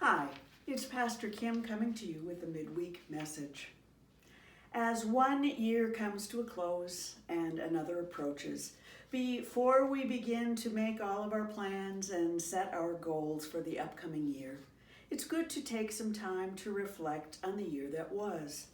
Hi, it's Pastor Kim coming to you with a midweek message. As one year comes to a close and another approaches, before we begin to make all of our plans and set our goals for the upcoming year, it's good to take some time to reflect on the year that was.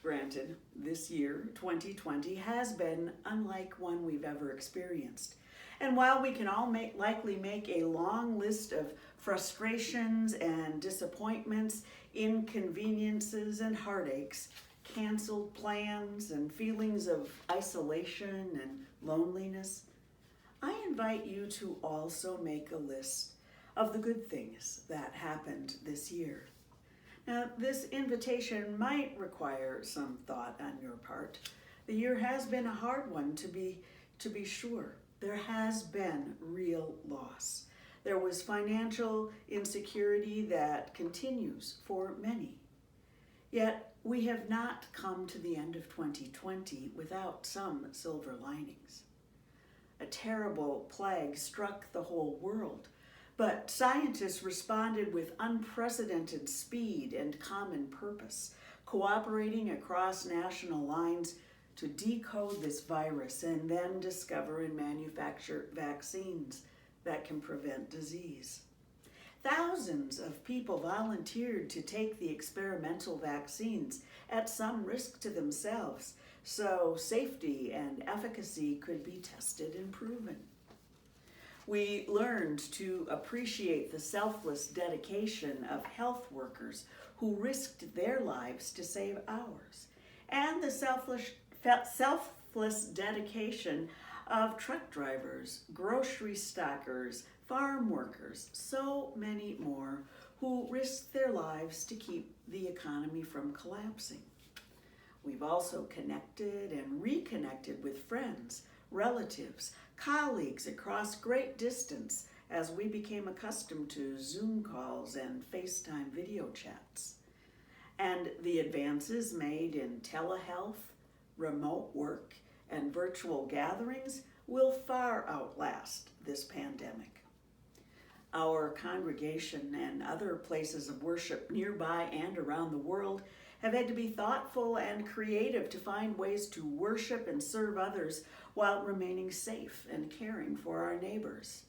Granted, this year, 2020, has been unlike one we've ever experienced. And while we can all likely make a long list of frustrations and disappointments, inconveniences and heartaches, canceled plans and feelings of isolation and loneliness, I invite you to also make a list of the good things that happened this year. Now, this invitation might require some thought on your part. The year has been a hard one, to be sure. There has been real loss. There was financial insecurity that continues for many. Yet, we have not come to the end of 2020 without some silver linings. A terrible plague struck the whole world, but scientists responded with unprecedented speed and common purpose, cooperating across national lines to decode this virus and then discover and manufacture vaccines that can prevent disease. Thousands of people volunteered to take the experimental vaccines at some risk to themselves, so safety and efficacy could be tested and proven. We learned to appreciate the selfless dedication of health workers who risked their lives to save ours, and the selfless dedication of truck drivers, grocery stockers, farm workers, so many more who risked their lives to keep the economy from collapsing. We've also connected and reconnected with friends, relatives, colleagues across great distance as we became accustomed to Zoom calls and FaceTime video chats. And the advances made in telehealth, remote work, and virtual gatherings will far outlast this pandemic. Our congregation and other places of worship nearby and around the world have had to be thoughtful and creative to find ways to worship and serve others while remaining safe and caring for our neighbors.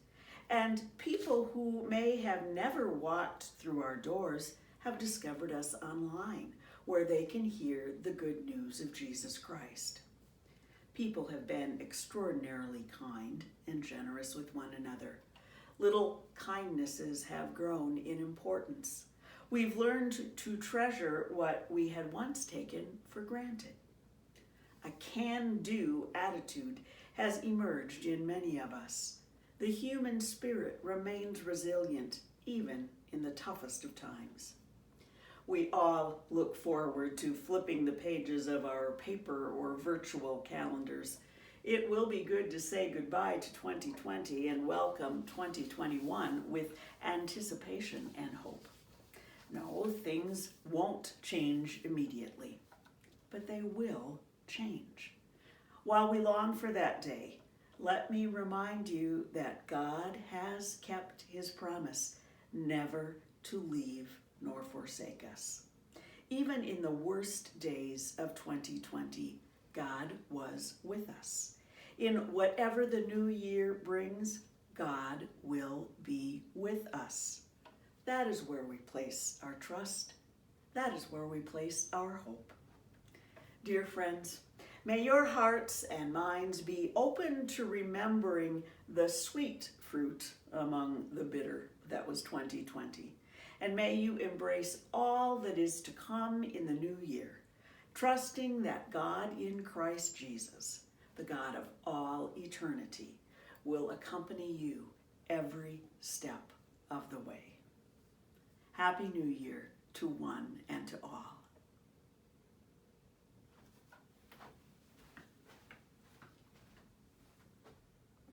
And people who may have never walked through our doors have discovered us online, where they can hear the good news of Jesus Christ. People have been extraordinarily kind and generous with one another. Little kindnesses have grown in importance. We've learned to treasure what we had once taken for granted. A can-do attitude has emerged in many of us. The human spirit remains resilient even in the toughest of times. We all look forward to flipping the pages of our paper or virtual calendars. It will be good to say goodbye to 2020 and welcome 2021 with anticipation and hope. No, things won't change immediately, but they will change. While we long for that day, let me remind you that God has kept his promise never to leave nor forsake us. Even in the worst days of 2020, God was with us. In whatever the new year brings, God will be with us. That is where we place our trust. That is where we place our hope. Dear friends, may your hearts and minds be open to remembering the sweet fruit among the bitter that was 2020. And may you embrace all that is to come in the new year, trusting that God in Christ Jesus, the God of all eternity, will accompany you every step of the way. Happy New Year to one and to all.